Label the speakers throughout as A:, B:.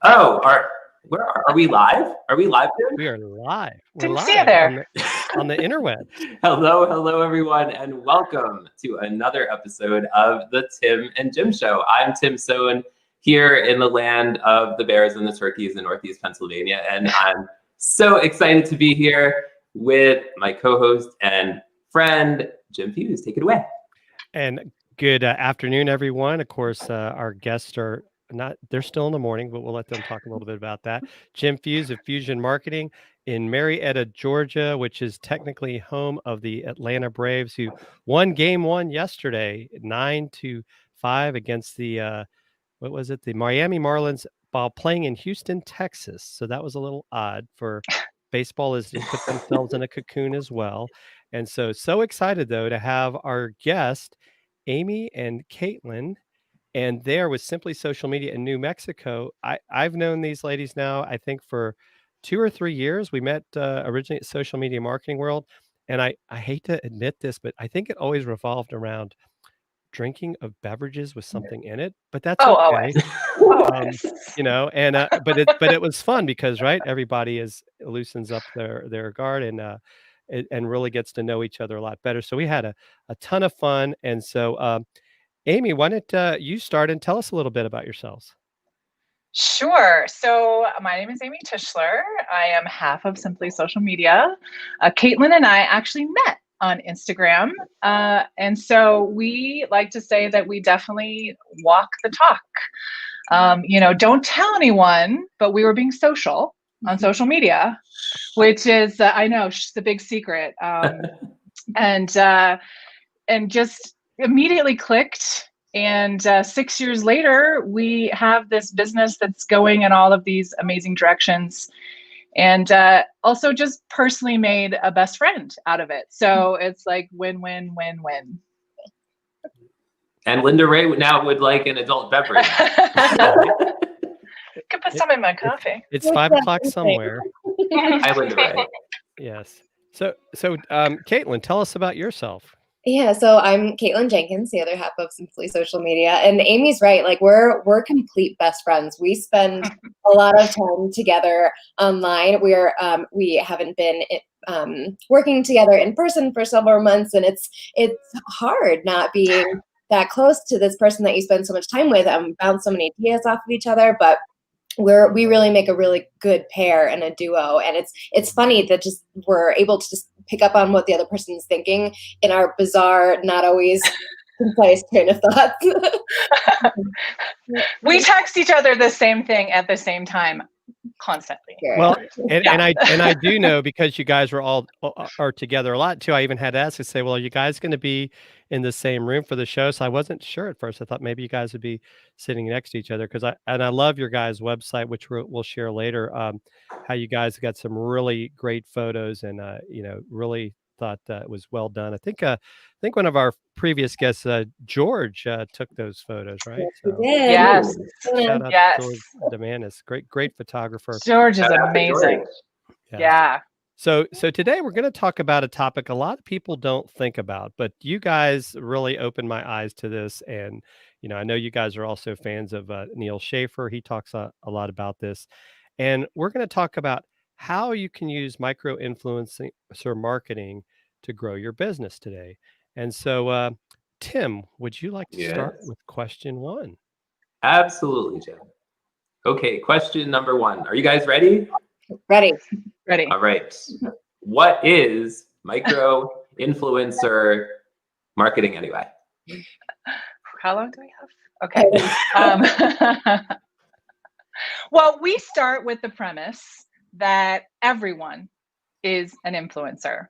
A: Oh, are we live? Are we live there?
B: We are live. We're
C: Didn't
B: live
C: see you there.
B: on the interweb.
A: Hello, everyone, and welcome to another episode of the Tim and Jim Show. I'm Tim Sohn here in the land of the bears and the turkeys in Northeast Pennsylvania, and I'm so excited to be here with my co-host and friend, Jim Fuse. Take it away.
B: And good afternoon, everyone. Of course, our guests are they're still in the morning, but we'll let them talk a little bit about that. Jim Fuse of Fusion Marketing in Marietta, Georgia, which is technically home of the Atlanta Braves, who won game one yesterday, 9-5 against the, the Miami Marlins, while playing in Houston, Texas. So that was a little odd for baseball, as they put themselves in a cocoon as well. And so excited, though, to have our guest, Amy and Katelyn. And there was Simply Social Media in New Mexico. I've known these ladies now, I think, for 2 or 3 years. We met originally at Social Media Marketing World. And I hate to admit this, but I think it always revolved around drinking of beverages with something in it. But that's okay.
C: Always.
B: But it was fun because, right, everybody loosens up their guard and really gets to know each other a lot better. So we had a ton of fun. And so Amy, why don't you start and tell us a little bit about yourselves?
C: Sure. So my name is Amy Tischler. I am half of Simply Social Media. Katelyn and I actually met on Instagram. And so we like to say that we definitely walk the talk. Don't tell anyone, but we were being social on social media, which is, I know, the big secret. And just immediately clicked. And 6 years later, we have this business that's going in all of these amazing directions. And also just personally made a best friend out of it. So it's like win, win, win, win.
A: And Linda Ray now would like an adult beverage.
C: Could put some in my coffee.
B: It's 5 o'clock somewhere.
A: Hi, Linda Ray.
B: Yes. So Katelyn, tell us about yourself.
D: Yeah, so I'm Katelyn Jenkins, the other half of Simply Social Media, and Amy's right. Like we're complete best friends. We spend a lot of time together online. We haven't been working together in person for several months, and it's hard not being that close to this person that you spend so much time with. Bounce so many ideas off of each other, but we really make a really good pair and a duo. And it's funny that just we're able to just pick up on what the other person's thinking in our bizarre, not always concise train of thought.
C: We text each other the same thing at the same time constantly.
B: Well, and I do know, because you guys are together a lot too. I even had to ask to say, well, are you guys going to be in the same room for the show? So I wasn't sure at first. I thought maybe you guys would be sitting next to each other, because I love your guys' website, which we'll share later. How you guys got some really great photos, and really thought it was well done. I think one of our previous guests, George, took those photos, right? So,
C: yes.
B: Shout out to George Demanis, great photographer.
C: George is amazing.
B: Yes.
C: Yeah.
B: So today we're going to talk about a topic a lot of people don't think about, but you guys really opened my eyes to this. And, I know you guys are also fans of Neil Schaefer. He talks a lot about this. And we're going to talk about how you can use micro-influencer marketing to grow your business today. And so, Tim, would you like to start with question 1?
A: Absolutely, Jim. Okay, question number 1. Are you guys ready?
D: Ready.
A: All right. What is micro-influencer marketing anyway?
C: How long do we have? Okay. Well, we start with the premise that everyone is an influencer.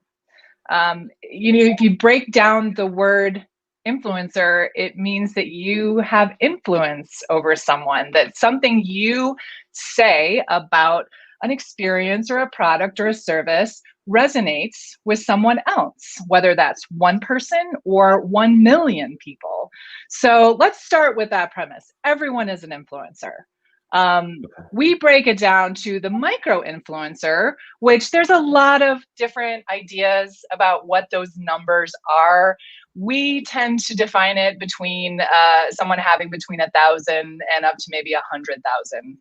C: If you break down the word influencer, it means that you have influence over someone, that something you say about an experience or a product or a service resonates with someone else, whether that's one person or 1 million people. So let's start with that premise. Everyone is an influencer. We break it down to the micro influencer, which there's a lot of different ideas about what those numbers are. We tend to define it between someone having between 1,000 and up to maybe 100,000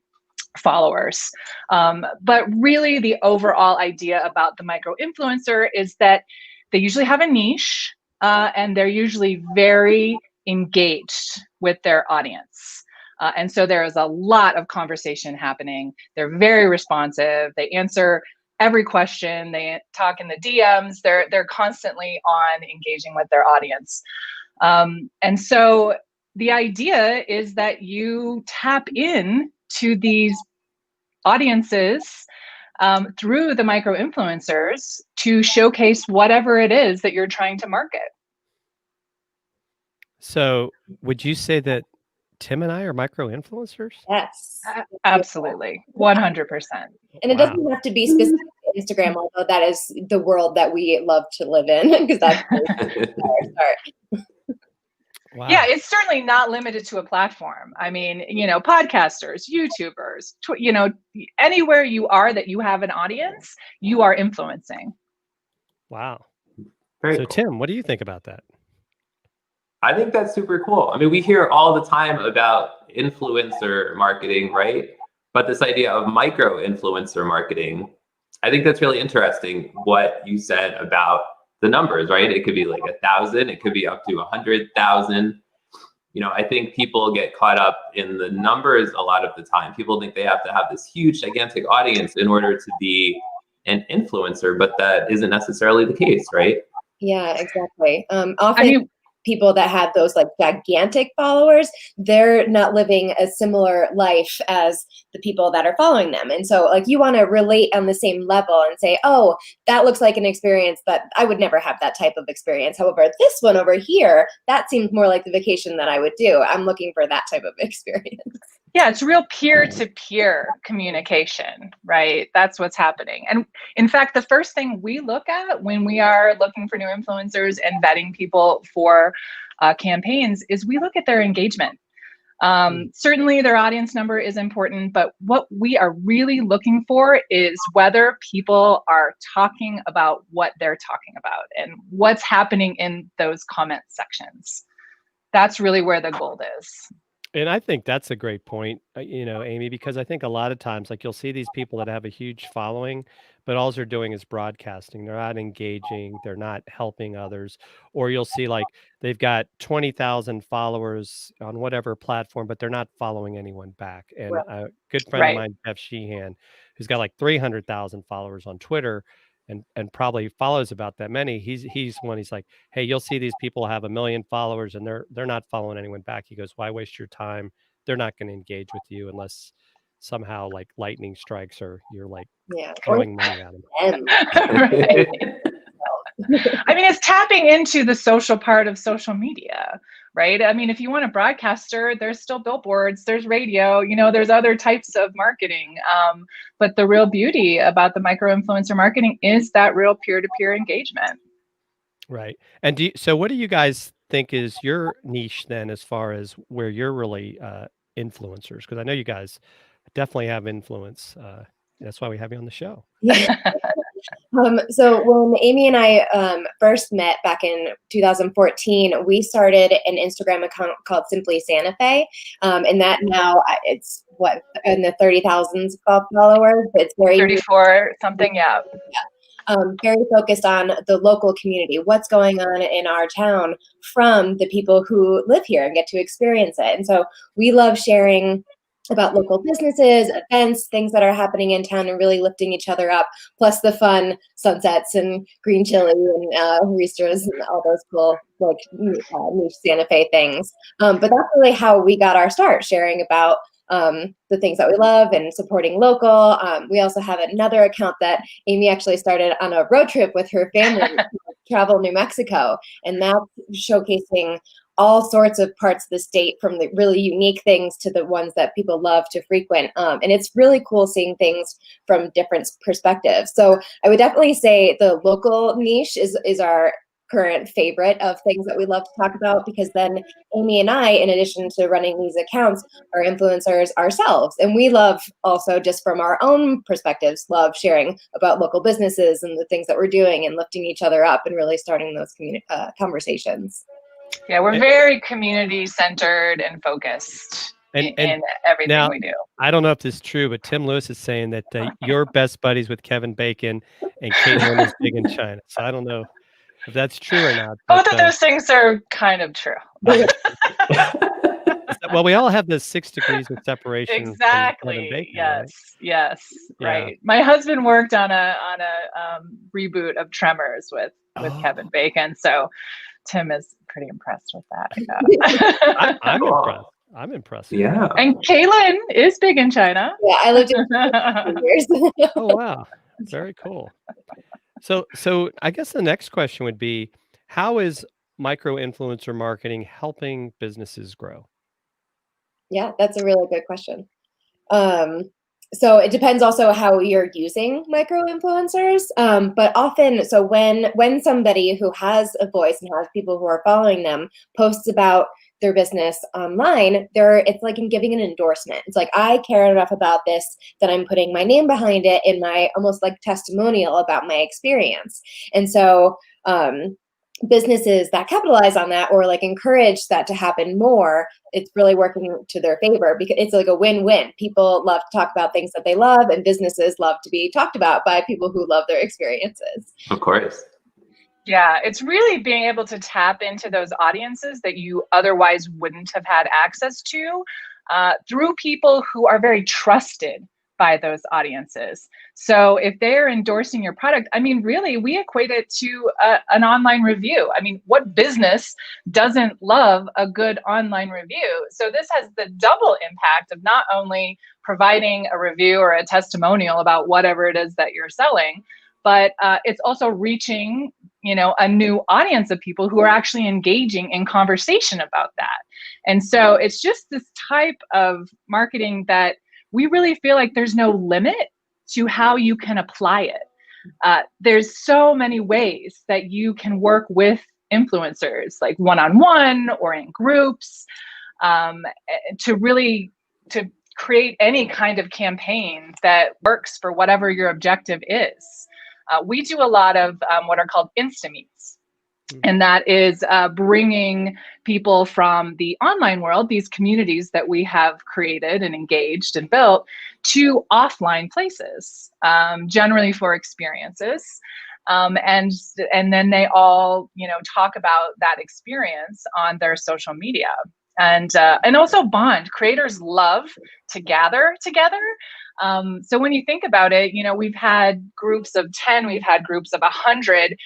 C: followers. But really the overall idea about the micro influencer is that they usually have a niche and they're usually very engaged with their audience. And so there is a lot of conversation happening. They're very responsive. They answer every question. They talk in the DMs. They're constantly on engaging with their audience. And so the idea is that you tap in to these audiences through the micro influencers to showcase whatever it is that you're trying to market.
B: So would you say that Tim and I are micro influencers?
D: Yes.
C: Absolutely. 100%.
D: And it doesn't have to be specific to Instagram, although that is the world that we love to live in, because that's our start.
B: Wow.
C: Yeah, it's certainly not limited to a platform. I mean, podcasters, YouTubers, anywhere you are that you have an audience, you are influencing.
B: Wow.
A: Very
B: So
A: cool.
B: Tim, what do you think about that?
A: I think that's super cool. I mean, we hear all the time about influencer marketing, right? But this idea of micro influencer marketing, I think that's really interesting what you said about the numbers, right? It could be like 1,000, it could be up to 100,000. I think people get caught up in the numbers a lot of the time. People think they have to have this huge, gigantic audience in order to be an influencer, but that isn't necessarily the case, right?
D: Yeah, exactly. Often people that have those gigantic followers, they're not living a similar life as the people that are following them. And so you want to relate on the same level and say, oh, that looks like an experience that I would never have that type of experience. However, this one over here, that seems more like the vacation that I would do. I'm looking for that type of experience.
C: Yeah, it's real peer-to-peer communication, right? That's what's happening. And in fact, the first thing we look at when we are looking for new influencers and vetting people for campaigns is we look at their engagement. Certainly their audience number is important, but what we are really looking for is whether people are talking about what they're talking about and what's happening in those comment sections. That's really where the gold is.
B: And I think that's a great point, Amy, because I think a lot of times, you'll see these people that have a huge following, but all they're doing is broadcasting. They're not engaging. They're not helping others. Or you'll see they've got 20,000 followers on whatever platform, but they're not following anyone back. And a good friend of mine, Jeff Sheehan, who's got 300,000 followers on Twitter, and probably follows about that many. He's like, hey, you'll see these people have 1 million followers and they're not following anyone back. He goes, why waste your time? They're not going to engage with you unless somehow lightning strikes or you're throwing money at them.
C: Right. I mean, it's tapping into the social part of social media, right? I mean, if you want a broadcaster, there's still billboards, there's radio, there's other types of marketing. But the real beauty about the micro influencer marketing is that real peer-to-peer engagement.
B: Right. And so what do you guys think is your niche then, as far as where you're really influencers? Because I know you guys definitely have influence. That's why we have you on the show.
D: Yeah. So when Amy and I first met back in 2014, we started an Instagram account called Simply Santa Fe. And that now it's in the 30,000s followers. It's very
C: 34 something, yeah.
D: Very focused on the local community, what's going on in our town from the people who live here and get to experience it. And so we love sharing about local businesses, events, things that are happening in town, and really lifting each other up, plus the fun sunsets and green chili and roosters and all those cool niche Santa Fe things. But that's really how we got our start, sharing about the things that we love and supporting local. We also have another account that Amy actually started on a road trip with her family to travel New Mexico, and that's showcasing all sorts of parts of the state, from the really unique things to the ones that people love to frequent. And it's really cool seeing things from different perspectives. So I would definitely say the local niche is our current favorite of things that we love to talk about, because then Amy and I, in addition to running these accounts, are influencers ourselves. And we love also, just from our own perspectives, love sharing about local businesses and the things that we're doing and lifting each other up and really starting those conversations.
C: Yeah, we're very community centered and focused in everything
B: now,
C: we do.
B: I don't know if this is true, but Tim Lewis is saying that you're best buddies with Kevin Bacon and Katelyn is big in China. So I don't know if that's true or not.
C: Both of those things are kind of true.
B: Well, we all have the 6 degrees of separation.
C: Exactly.
B: Bacon,
C: yes.
B: right?
C: Yes.
B: Yeah.
C: Right. My husband worked on a reboot of Tremors with Kevin Bacon, so Tim is pretty impressed with that. Yeah.
B: I'm impressed. I'm impressed.
A: Yeah.
C: And Katelyn is big in China.
D: Yeah, I lived in for years.
B: Oh, wow. Very cool. So I guess the next question would be, how is micro-influencer marketing helping businesses grow?
D: Yeah, that's a really good question. So it depends also how you're using micro-influencers. But often, so when somebody who has a voice and has people who are following them posts about their business online, it's like in giving an endorsement. It's like, I care enough about this that I'm putting my name behind it in my almost like testimonial about my experience. And so businesses that capitalize on that or like encourage that to happen more, it's really working to their favor, because it's like a win-win. People love to talk about things that they love, and businesses love to be talked about by people who love their experiences.
A: Of course.
C: Yeah, it's really being able to tap into those audiences that you otherwise wouldn't have had access to through people who are very trusted by those audiences. So if they're endorsing your product, I mean, really, we equate it to an online review. I mean, what business doesn't love a good online review? So this has the double impact of not only providing a review or a testimonial about whatever it is that you're selling, but it's also reaching, a new audience of people who are actually engaging in conversation about that. And so it's just this type of marketing that we really feel like there's no limit to how you can apply it. There's so many ways that you can work with influencers, like one-on-one or in groups, to create any kind of campaign that works for whatever your objective is. We do a lot of what are called Insta-meets. And that is bringing people from the online world, these communities that we have created and engaged and built, to offline places, generally for experiences. And then they all, talk about that experience on their social media. And also bond. Creators love to gather together. So when you think about it, we've had groups of 10, we've had groups of 100.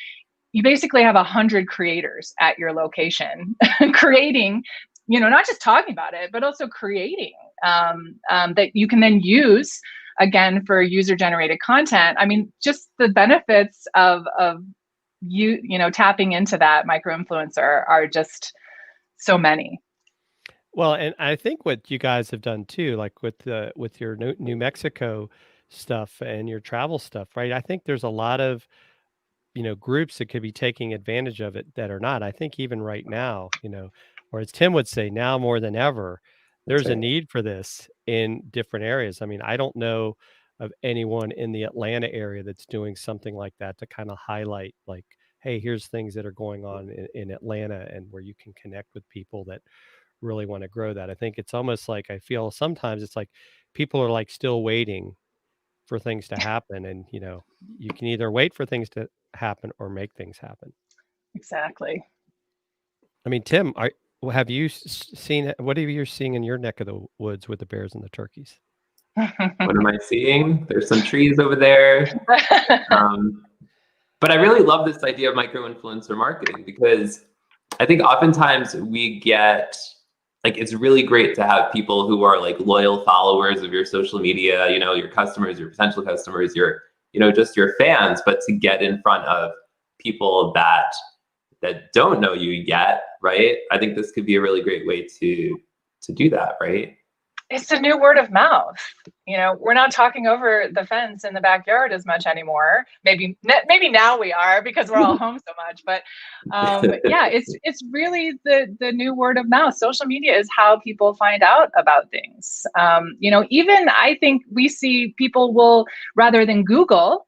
C: You basically have 100 creators at your location creating, not just talking about it, but also creating that you can then use again for user-generated content. I mean, just the benefits of tapping into that micro-influencer are just so many.
B: Well, and I think what you guys have done too, like with your New Mexico stuff and your travel stuff, right? I think there's a lot of groups that could be taking advantage of it that are not. I think even right now, or as Tim would say, now more than ever, there's a need for this in different areas. I mean, I don't know of anyone in the Atlanta area that's doing something like that to kind of highlight, like, hey, here's things that are going on in Atlanta, and where you can connect with people that really want to grow that. I think it's almost like, I feel sometimes it's like people are like still waiting for things to happen, and you can either wait for things to happen or make things happen.
C: Exactly.
B: I mean, Tim, have you seen, what are you seeing in your neck of the woods with the bears and the turkeys?
A: What am I seeing? There's some trees over there. But I really love this idea of micro-influencer marketing, because I think oftentimes we get, like, it's really great to have people who are like loyal followers of your social media, your customers, your potential customers, your, just your fans, but to get in front of people that don't know you yet, right? I think this could be a really great way to do that, right?
C: It's the new word of mouth. We're not talking over the fence in the backyard as much anymore. Maybe now we are because we're all home so much. But yeah, it's really the new word of mouth. Social media is how people find out about things. Even I think we see people will, rather than Google,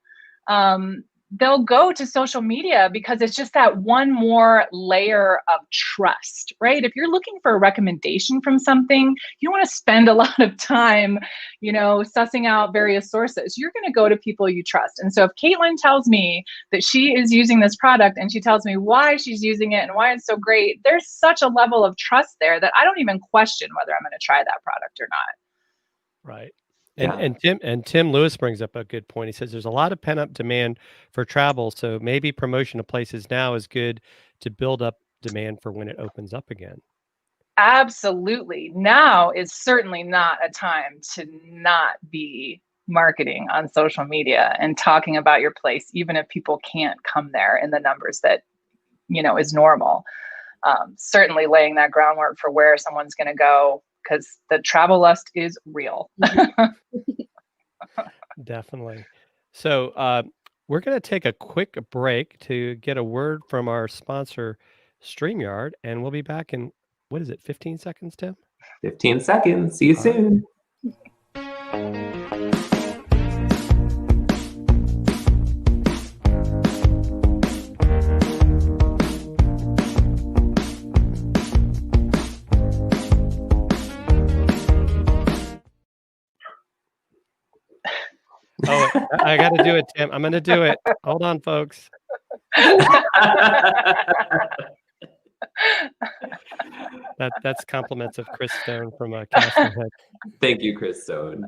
C: they'll go to social media because it's just that one more layer of trust, right? If you're looking for a recommendation from something, you don't want to spend a lot of time, sussing out various sources. You're going to go to people you trust. And so if Katelyn tells me that she is using this product and she tells me why she's using it and why it's so great, there's such a level of trust there that I don't even question whether I'm going to try that product or not.
B: Right. And Tim Lewis brings up a good point. He says there's a lot of pent-up demand for travel, so maybe promotion of places now is good to build up demand for when it opens up again.
C: Absolutely. Now is certainly not a time to not be marketing on social media and talking about your place, even if people can't come there in the numbers that is normal. Certainly laying that groundwork for where someone's going to go, because the travel lust is real.
B: Definitely. So we're going to take a quick break to get a word from our sponsor, StreamYard, and we'll be back in, 15 seconds, Tim?
A: 15 seconds. See you soon.
B: Oh, I got to do it, Tim. I'm going to do it. Hold on, folks. That's compliments of Chris Stone from Castlehead.
A: Thank you, Chris Stone.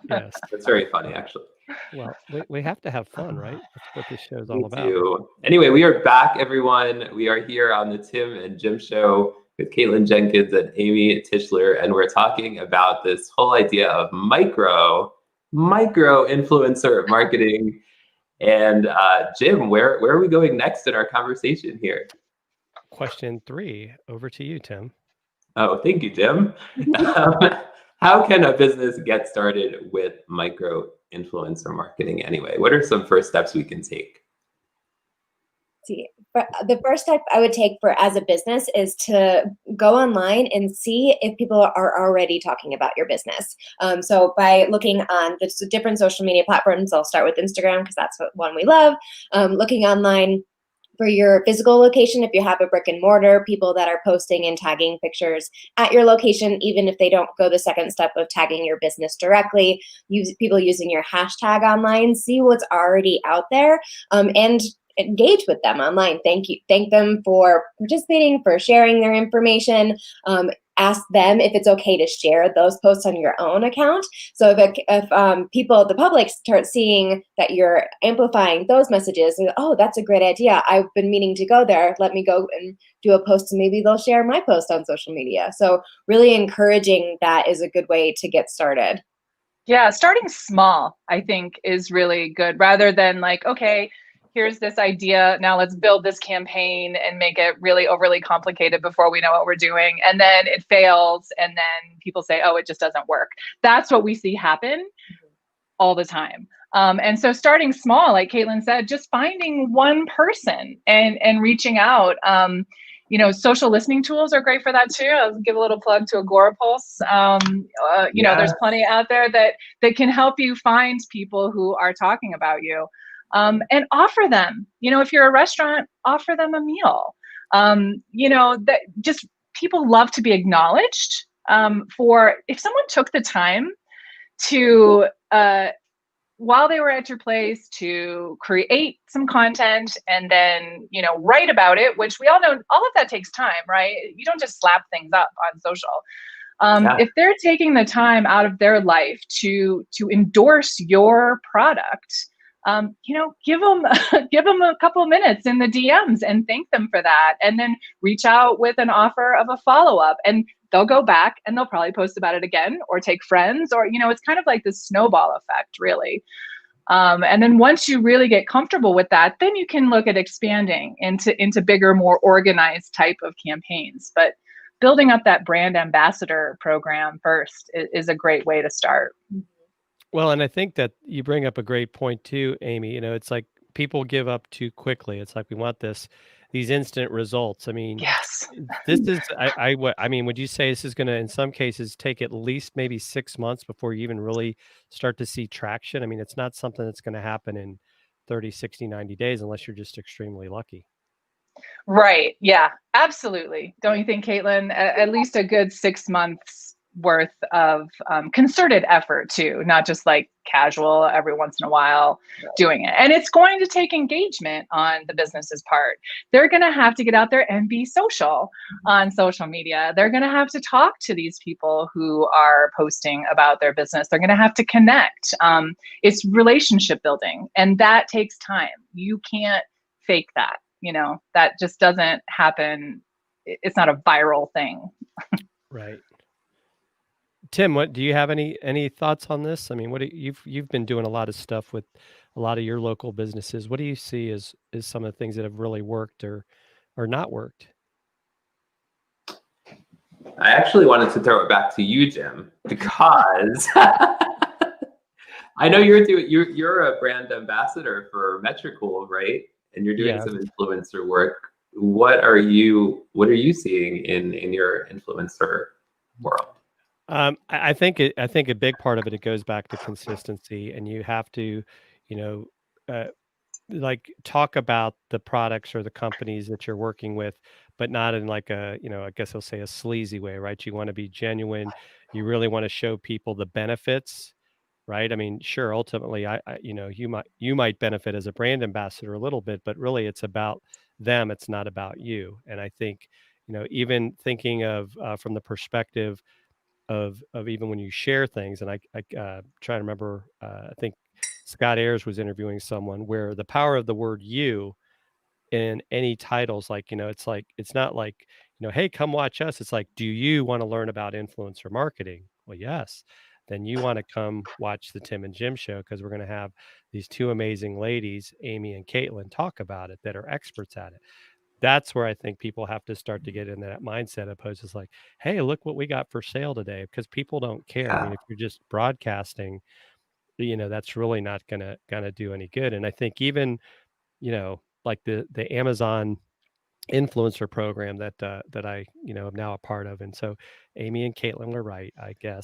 B: Yes,
A: that's very funny, actually.
B: Well, we have to have fun, right? That's what this show is all about.
A: Do. Anyway, we are back, everyone. We are here on the Tim and Jim Show with Katelyn Jenkins and Amy Tischler, and we're talking about this whole idea of micro influencer marketing. And Jim, where are we going next in our conversation here?
B: Question 3, over to you, Tim.
A: Oh, thank you, Jim. How can a business get started with micro influencer marketing anyway? What are some first steps we can take?
D: The first step I would take as a business is to go online and see if people are already talking about your business. So by looking on the different social media platforms, I'll start with Instagram because that's one we love. Looking online for your physical location, if you have a brick and mortar, people that are posting and tagging pictures at your location, even if they don't go the second step of tagging your business directly, people using your hashtag online, see what's already out there, and engage with them online. Thank them for participating, for sharing their information. Ask them if it's okay to share those posts on your own account. So if people, the public, start seeing that you're amplifying those messages, oh, that's a great idea. I've been meaning to go there. Let me go and do a post, and maybe they'll share my post on social media. So really encouraging that is a good way to get started.
C: Yeah, starting small, I think, is really good, rather than like, okay, here's this idea, now let's build this campaign and make it really overly complicated before we know what we're doing. And then it fails, and then people say, oh, it just doesn't work. That's what we see happen all the time. And so starting small, like Katelyn said, just finding one person and reaching out. Social listening tools are great for that too. I'll give a little plug to Agorapulse. There's plenty out there that can help you find people who are talking about you. And offer them, if you're a restaurant, offer them a meal. That just people love to be acknowledged for if someone took the time to, while they were at your place, to create some content and then, write about it, which we all know, all of that takes time, right? You don't just slap things up on social. If they're taking the time out of their life to endorse your product, give them a couple of minutes in the DMs and thank them for that. And then reach out with an offer of a follow-up, and they'll go back and they'll probably post about it again or take friends, or, it's kind of like this snowball effect, really. And then once you really get comfortable with that, then you can look at expanding into bigger, more organized type of campaigns. But building up that brand ambassador program first is a great way to start.
B: Well, and I think that you bring up a great point too, Amy. It's like people give up too quickly. It's like we want these instant results. I mean,
C: Yes.
B: this is I mean, would you say this is going to, in some cases, take at least maybe 6 months before you even really start to see traction? I mean, it's not something that's going to happen in 30, 60, 90 days unless you're just extremely lucky.
C: Right. Yeah, absolutely. Don't you think, Katelyn? At least a good 6 months worth of concerted effort too, not just like casual every once in a while doing it. And it's going to take engagement on the business's part. They're going to have to get out there and be social on social media. They're going to have to talk to these people who are posting about their business. They're going to have to connect. It's relationship building, and that takes time. You can't fake that. That just doesn't happen. It's not a viral thing.
B: Right. Tim, what do you have any thoughts on this? I mean, you've been doing a lot of stuff with a lot of your local businesses. What do you see as some of the things that have really worked or not worked?
A: I actually wanted to throw it back to you, Jim, because I know you're a brand ambassador for Metricool, right? And you're doing some influencer work. What are you seeing in your influencer world?
B: I think a big part of it goes back to consistency, and you have to, like talk about the products or the companies that you're working with, but not in like a, I guess I'll say a sleazy way, right? You want to be genuine. You really want to show people the benefits, right? I mean, sure, ultimately, you might benefit as a brand ambassador a little bit, but really it's about them. It's not about you. And I think, even thinking of from the perspective of even when you share things, and I try to remember, I think Scott Ayers was interviewing someone where the power of the word "you" in any titles, like, it's not like, hey, come watch us. It's like, do you want to learn about influencer marketing? Well, yes. Then you want to come watch the Tim and Jim show, because we're going to have these two amazing ladies, Amy and Katelyn, talk about it, that are experts at it. That's where I think people have to start to get in that mindset, opposed to like, hey, look what we got for sale today, because people don't care. I mean, if you're just broadcasting, that's really not gonna do any good. And I think even, like the Amazon influencer program that I am now a part of, and so Amy and Katelyn were right, I guess.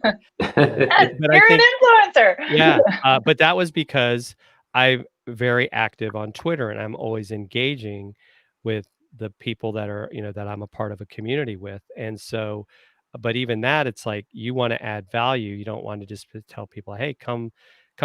B: But
C: You're an influencer.
B: Yeah, but that was because I'm very active on Twitter, and I'm always engaging with the people that are, that I'm a part of a community with. And so, but even that, it's like, you want to add value. You don't want to just tell people, hey, come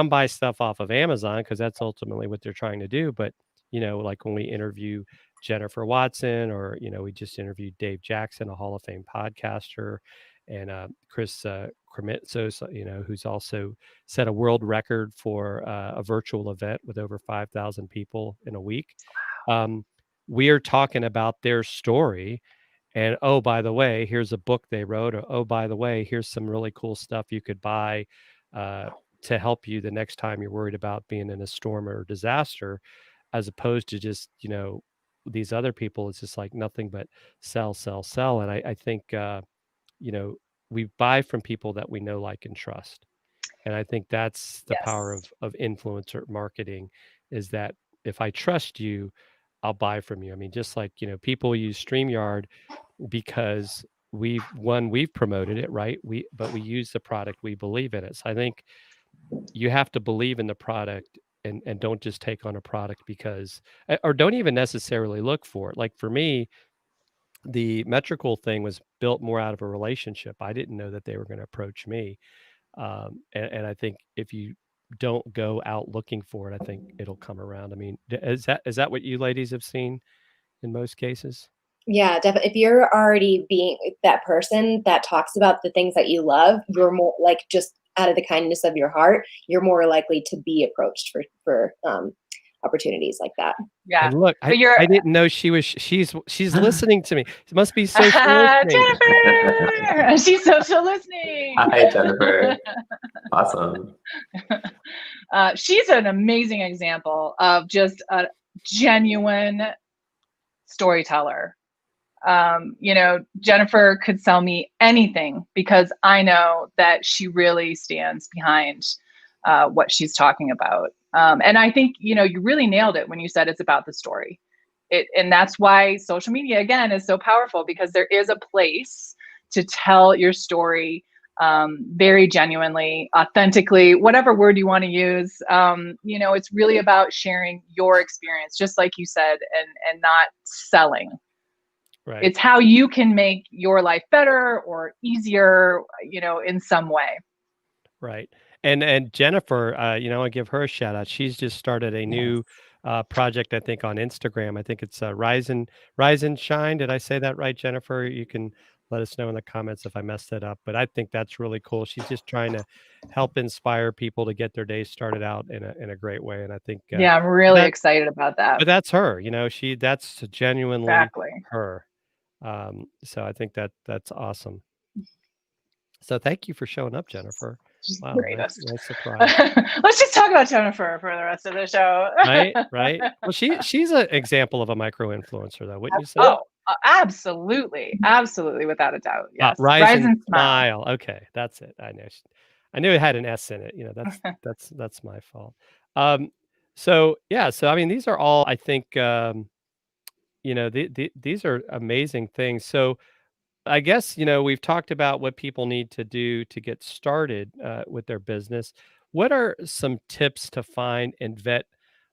B: buy stuff off of Amazon, because that's ultimately what they're trying to do. But, like when we interview Jennifer Watson, or, we just interviewed Dave Jackson, a Hall of Fame podcaster, and Chris Krimitsos, who's also set a world record for a virtual event with over 5,000 people in a week. We are talking about their story, and oh, by the way, here's a book they wrote, or oh, by the way, here's some really cool stuff you could buy to help you the next time you're worried about being in a storm or disaster, as opposed to just, these other people. It's just like nothing but sell, sell, sell. And I think, we buy from people that we know, like, and trust. And I think that's the power of influencer marketing, is that if I trust you, I'll buy from you. I mean, just like, people use StreamYard because we've promoted it, right? But we use the product, we believe in it. So I think you have to believe in the product, and don't just take on a product because, or don't even necessarily look for it. Like for me, the Metricool thing was built more out of a relationship. I didn't know that they were going to approach me. And I think if you don't go out looking for it, I think it'll come around. I mean, is that what you ladies have seen in most cases?
D: Yeah, definitely. If you're already being that person that talks about the things that you love, you're more like, just out of the kindness of your heart, you're more likely to be approached for opportunities like that.
C: Yeah.
B: And look, I didn't know she's listening to me. It must be social listening.
C: Jennifer! She's social listening.
A: Hi, Jennifer. Awesome.
C: She's an amazing example of just a genuine storyteller. Jennifer could sell me anything because I know that she really stands behind what she's talking about. And I think, you really nailed it when you said it's about the story. And that's why social media, again, is so powerful, because there is a place to tell your story very genuinely, authentically, whatever word you want to use. It's really about sharing your experience, just like you said, and not selling.
B: Right.
C: It's how you can make your life better or easier, in some way.
B: Right. And Jennifer, I give her a shout out. She's just started a new project, I think, on Instagram. I think it's Rise and Shine. Did I say that right, Jennifer? You can let us know in the comments if I messed it up. But I think that's really cool. She's just trying to help inspire people to get their day started out in a great way. And I think
C: yeah, I'm really excited about that.
B: But that's her. That's genuinely
C: exactly
B: her. So I think that's awesome. So thank you for showing up, Jennifer. Wow, nice surprise.
C: Let's just talk about Jennifer for the rest of the show.
B: Right. Well, she's an example of a micro influencer, though, wouldn't you say?
C: Oh, absolutely, without a doubt. Yes.
B: Rise and smile. Okay, that's it. I knew it had an S in it. That's my fault. So I mean, these are all, I think, these are amazing things. So I guess, we've talked about what people need to do to get started with their business. What are some tips to find and vet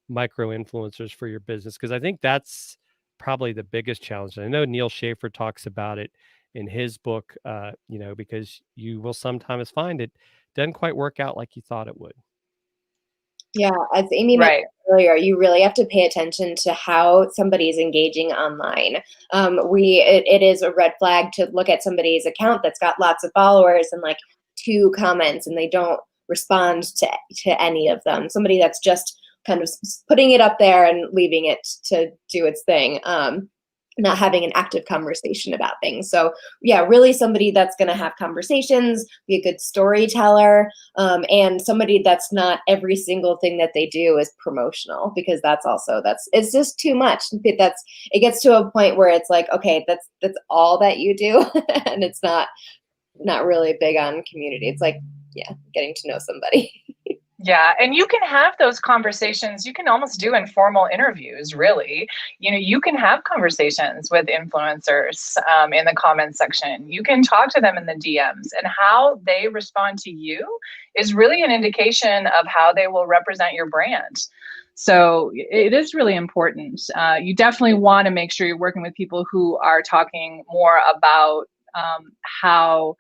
B: micro influencers for your business? Because I think that's probably the biggest challenge. I know Neil Schaefer talks about it in his book, because you will sometimes find it doesn't quite work out like you thought it would.
D: Yeah, as Amy mentioned earlier, you really have to pay attention to how somebody is engaging online. It is a red flag to look at somebody's account that's got lots of followers and like 2 comments and they don't respond to any of them. Somebody that's just kind of putting it up there and leaving it to do its thing. Not having an active conversation about things. So yeah, really somebody that's going to have conversations, be a good storyteller, and somebody that's not every single thing that they do is promotional, because it's just too much. It gets to a point where it's like, okay, that's all that you do. And it's not really big on community. It's like, getting to know somebody.
C: Yeah, and you can have those conversations. You can almost do informal interviews, really. You can have conversations with influencers in the comments section. You can talk to them in the DMs, and how they respond to you is really an indication of how they will represent your brand. So it is really important. You definitely want to make sure you're working with people who are talking more about how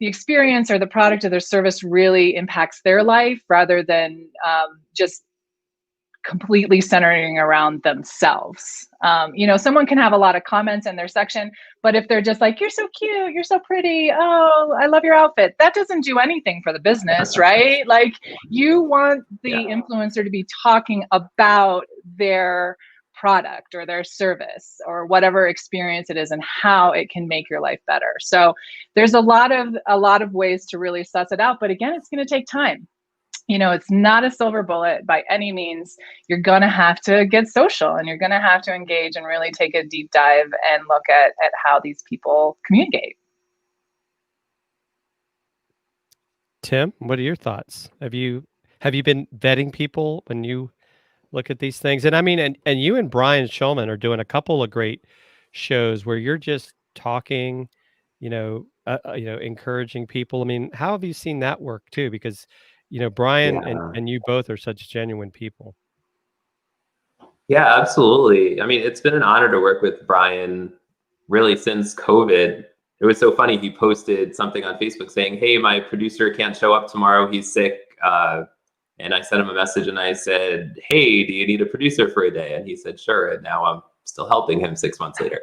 C: the experience or the product or their service really impacts their life, rather than just completely centering around themselves. Someone can have a lot of comments in their section, but if they're just like, you're so cute, you're so pretty, oh, I love your outfit, that doesn't do anything for the business, right? Like, you want the influencer to be talking about their product or their service or whatever experience it is and how it can make your life better. So there's a lot of ways to really suss it out. But again, it's going to take time. It's not a silver bullet by any means. You're going to have to get social, and you're going to have to engage and really take a deep dive and look at how these people communicate.
B: Tim, what are your thoughts? Have you been vetting people when you look at these things? And I mean, and you and Brian Shulman are doing a couple of great shows where you're just talking, encouraging people. I mean, how have you seen that work too? Because, Brian and you both are such genuine people.
A: Yeah, absolutely. I mean, it's been an honor to work with Brian really since COVID. It was so funny. He posted something on Facebook saying, hey, my producer can't show up tomorrow. He's sick. And I sent him a message and I said, hey, do you need a producer for a day? And he said, sure. And now I'm still helping him 6 months later.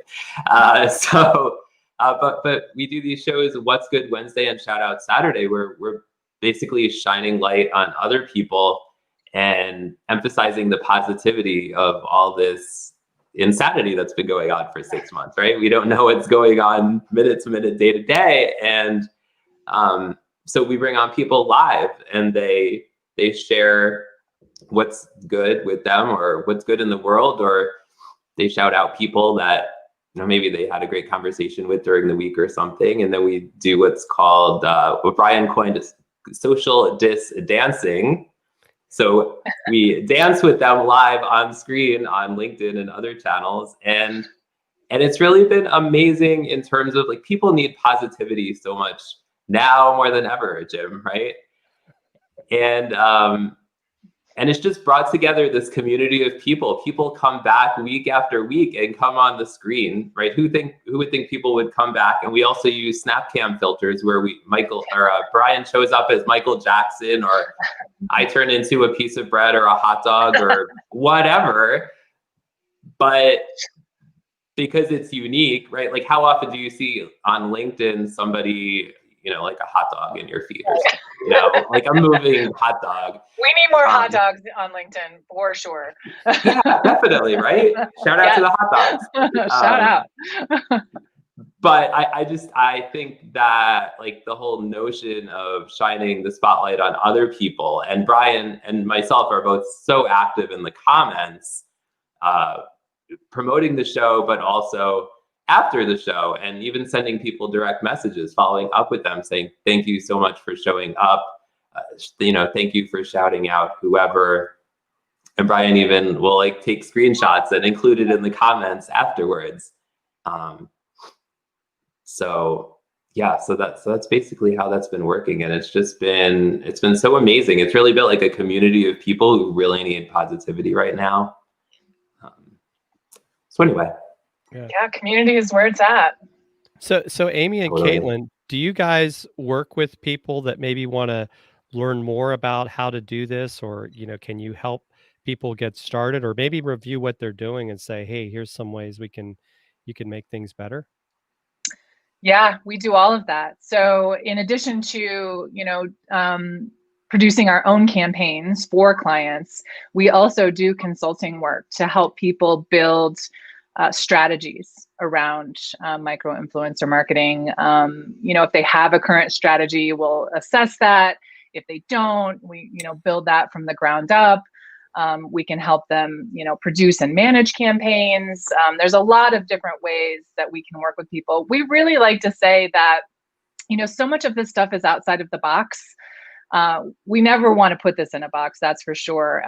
A: But we do these shows, What's Good Wednesday and Shout Out Saturday, where we're basically shining light on other people and emphasizing the positivity of all this insanity that's been going on for 6 months, right? We don't know what's going on minute to minute, day to day. And so we bring on people live, and they share what's good with them or what's good in the world, or they shout out people that maybe they had a great conversation with during the week or something. And then we do what's called, what Brian coined as social dancing. So we dance with them live on screen on LinkedIn and other channels. And it's really been amazing in terms of like, people need positivity so much now more than ever, Jim, right? And it's just brought together this community of people. People come back week after week and come on the screen, right? Who would think people would come back? And we also use Snapcam filters where Brian shows up as Michael Jackson, or I turn into a piece of bread or a hot dog or whatever. But because it's unique, right? Like, how often do you see on LinkedIn somebody, like a hot dog in your feed or something, like a moving hot dog?
C: We need more hot dogs on LinkedIn for sure.
A: Yeah, definitely, right? Shout out to the hot dogs.
C: Shout out.
A: But I think that like the whole notion of shining the spotlight on other people, and Brian and myself are both so active in the comments, promoting the show, but also after the show, and even sending people direct messages, following up with them, saying, thank you so much for showing up. Thank you for shouting out whoever. And Brian even will like take screenshots and include it in the comments afterwards. So that's basically how that's been working. And it's been so amazing. It's really built like a community of people who really need positivity right now. So anyway.
C: Yeah, community is where it's at.
B: So Amy and Katelyn, do you guys work with people that maybe want to learn more about how to do this, or can you help people get started, or maybe review what they're doing and say, hey, here's some ways you can make things better?
C: Yeah, we do all of that. So in addition to producing our own campaigns for clients, we also do consulting work to help people build strategies around micro influencer marketing. If they have a current strategy, we'll assess that. If they don't, we build that from the ground up. We can help them, produce and manage campaigns. There's a lot of different ways that we can work with people. We really like to say that, so much of this stuff is outside of the box. We never want to put this in a box, that's for sure.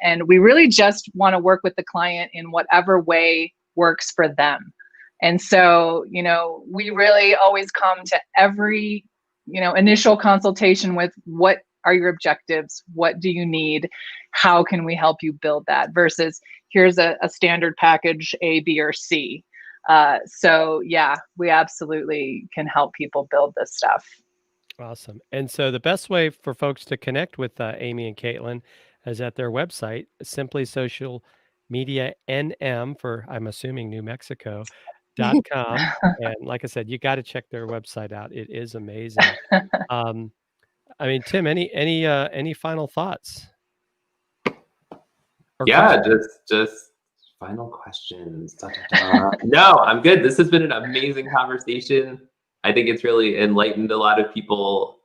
C: And we really just want to work with the client in whatever way works for them. And so, we really always come to every, initial consultation with what are your objectives? What do you need? How can we help you build that? Versus here's a standard package A, B, or C. So yeah, we absolutely can help people build this stuff.
B: Awesome. And so the best way for folks to connect with Amy and Katelyn is at their website, Simply Social Media NM for, I'm assuming, New Mexico.com. And like I said, you got to check their website out. It is amazing. I mean, Tim, any final thoughts?
A: Yeah, just final questions. Da, da, da. No, I'm good. This has been an amazing conversation. I think it's really enlightened a lot of people,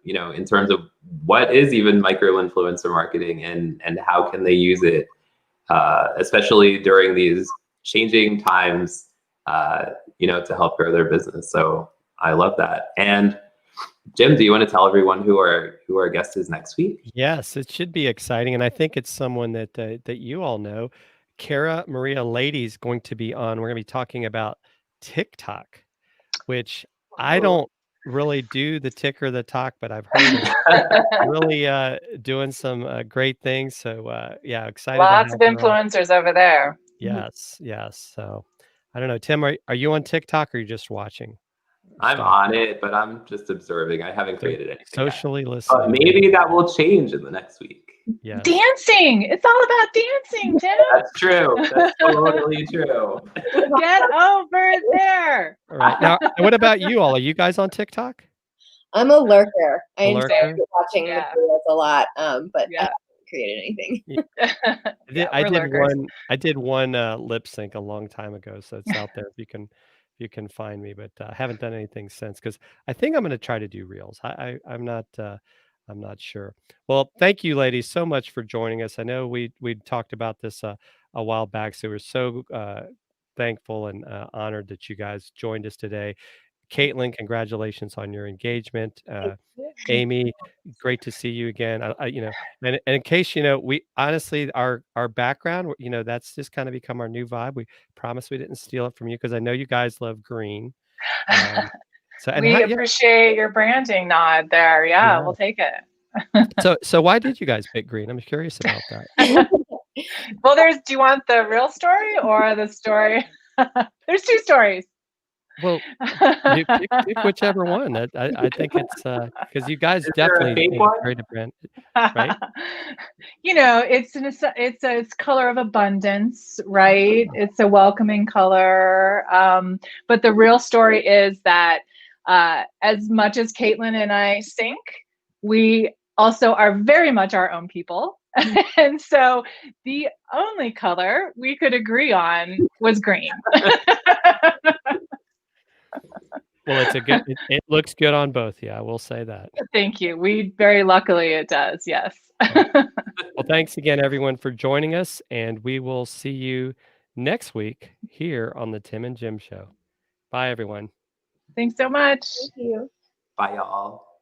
A: in terms of what is even micro influencer marketing and how can they use it, especially during these changing times, to help grow their business. So I love that. And Jim, do you want to tell everyone who our guest is next week?
B: Yes, it should be exciting, and I think it's someone that you all know. Cara Maria Lady's going to be on. We're going to be talking about TikTok, which I don't really do the tick or the talk, but I've heard it's really doing some great things. So yeah, excited.
C: Lots of influencers over there.
B: Yes. So I don't know, Tim, are you on TikTok or are you just watching?
A: I'm on it, but I'm just observing. I haven't created anything.
B: Socially listening.
A: But maybe that will change in the next week.
B: Yes.
C: Dancing. It's all about dancing, Tim.
A: That's true. That's totally true.
C: Get over there.
B: All right. Now, what about you all? Are you guys on TikTok?
D: I'm a lurker. I enjoy watching
C: Yeah.
D: the videos a lot, but
C: Yeah.
D: I haven't created anything.
C: Yeah,
B: I did one lip sync a long time ago, so it's out there if you can find me, but I haven't done anything since because I think I'm going to try to do reels. I'm not sure. Well, thank you, ladies, so much for joining us. I know we talked about this a while back, so we're so thankful and honored that you guys joined us today. Katelyn, congratulations on your engagement. Amy, great to see you again. And in case we honestly our background, that's just kind of become our new vibe. We promise we didn't steal it from you because I know you guys love green.
C: We appreciate your branding nod there. Yeah, we'll take it.
B: So why did you guys pick green? I'm curious about that.
C: Well, do you want the real story or the story? There's two stories.
B: Well, you pick whichever one. I think it's because you guys definitely create a brand, right?
C: It's color of abundance, right? It's a welcoming color. But the real story is that as much as Katelyn and I stink, we also are very much our own people. And so the only color we could agree on was green.
B: Well, it looks good on both. Yeah, I will say that.
C: Thank you. Very luckily it does. Yes.
B: Well, thanks again, everyone, for joining us. And we will see you next week here on the Tim and Jim Show. Bye, everyone.
C: Thanks so much.
D: Thank you.
A: Bye, y'all.